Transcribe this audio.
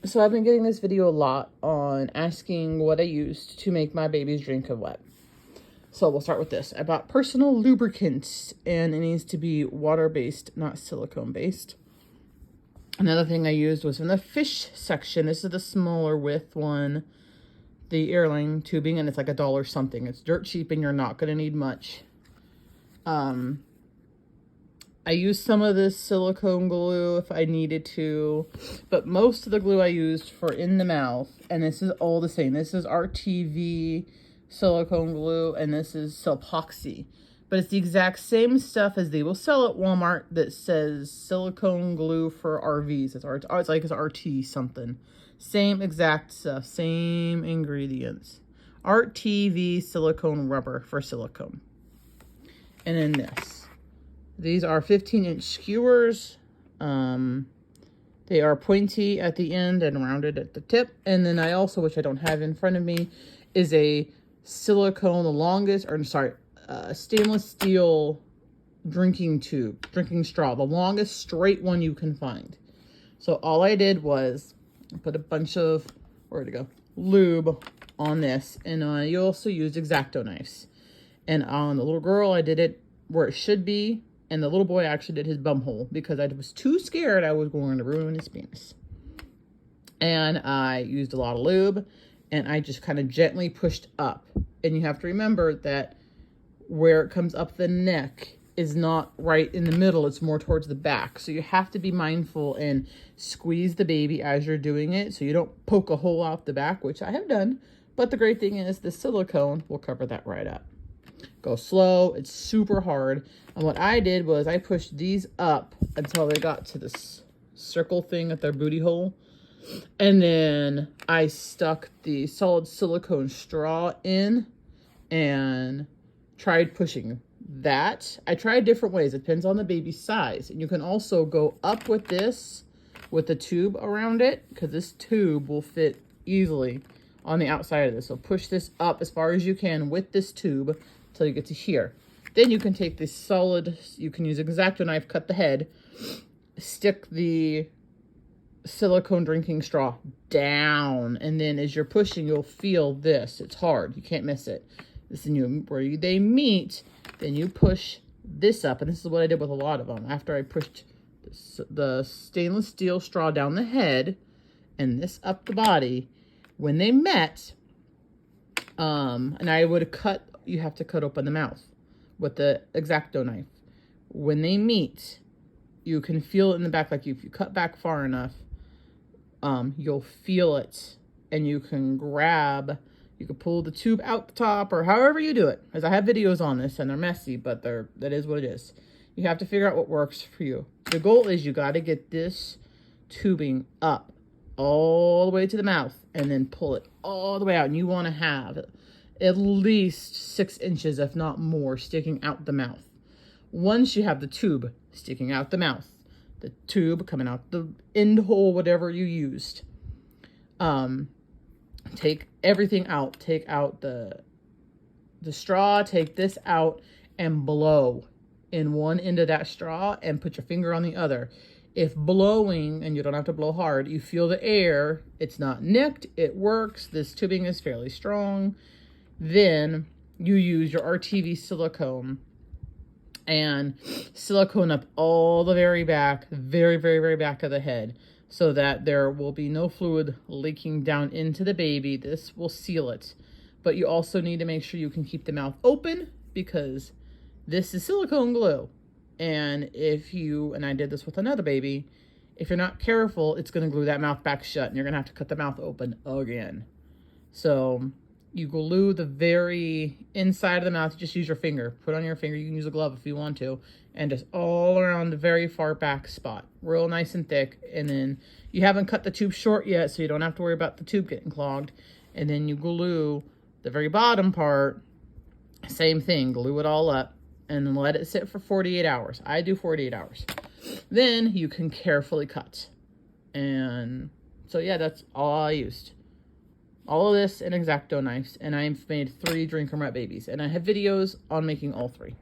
So I've been getting this video a lot on asking what I used to make my baby's drink wet. So we'll start with this. I bought personal lubricant, and it needs to be water-based, not silicone-based. Another thing I used was in the fish section. This is the smaller width one, the airline tubing, and it's like $1 something. It's dirt cheap, and you're not going to need much. I used some of this silicone glue if I needed to, but most of the glue I used for in the mouth, and this is all the same. This is RTV silicone glue, and this is epoxy. But it's the exact same stuff as they will sell at Walmart that says silicone glue for RVs. It's like it's RT something. Same exact stuff, same ingredients. RTV silicone rubber for silicone. And then this. These are 15-inch skewers. They are pointy at the end and rounded at the tip. And then I also, which I don't have in front of me, is a silicone, stainless steel drinking straw, the longest straight one you can find. So all I did was put a bunch of, lube on this. And you also used X-Acto knives. And on the little girl, I did it where it should be. And the little boy actually did his bum hole because I was too scared I was going to ruin his penis. And I used a lot of lube, and I just kind of gently pushed up. And you have to remember that where it comes up the neck is not right in the middle. It's more towards the back. So you have to be mindful and squeeze the baby as you're doing it so you don't poke a hole out the back, which I have done. But the great thing is the silicone will cover that right up. Go slow. It's super hard. And what I did was I pushed these up until they got to this circle thing at their booty hole. And then I stuck the solid silicone straw in and tried pushing that. I tried different ways. It depends on the baby's size. And you can also go up with this with the tube around it because this tube will fit easily on the outside of this. So push this up as far as you can with this tube till you get to here. Then you can take this solid, you can use an X-Acto knife, cut the head, stick the silicone drinking straw down, and then as you're pushing, you'll feel this. It's hard. You can't miss it. This is where they meet, then you push this up, and this is what I did with a lot of them. After I pushed the stainless steel straw down the head and this up the body, when they met, and I would cut, you have to cut open the mouth with the X-Acto knife. When they meet, you can feel it in the back. Like if you cut back far enough, you'll feel it, and you can pull the tube out the top or however you do it. As I have videos on this and they're messy, but that is what it is. You have to figure out what works for you. The goal is you got to get this tubing up all the way to the mouth and then pull it all the way out. And you want to have at least 6 inches, if not more, sticking out the mouth. Once you have the tube sticking out the mouth, the tube coming out the end hole, whatever you used, take everything out. Take out the straw, take this out, and blow in one end of that straw and put your finger on the other. If blowing, and you don't have to blow hard, you feel the air, it's not nicked, it works, this tubing is fairly strong, then you use your RTV silicone and silicone up all the very back, very, very, very back of the head so that there will be no fluid leaking down into the baby. This will seal it. But you also need to make sure you can keep the mouth open because this is silicone glue. And and I did this with another baby, if you're not careful, it's going to glue that mouth back shut and you're going to have to cut the mouth open again. So you glue the very inside of the mouth. Just use your finger. Put on your finger. You can use a glove if you want to. And just all around the very far back spot. Real nice and thick. And then you haven't cut the tube short yet, so you don't have to worry about the tube getting clogged. And then you glue the very bottom part. Same thing. Glue it all up. And then let it sit for 48 hours. I do 48 hours. Then you can carefully cut. And so yeah, that's all I used. All of this and X-Acto knives, and I've made 3 drink and wet babies, and I have videos on making all 3.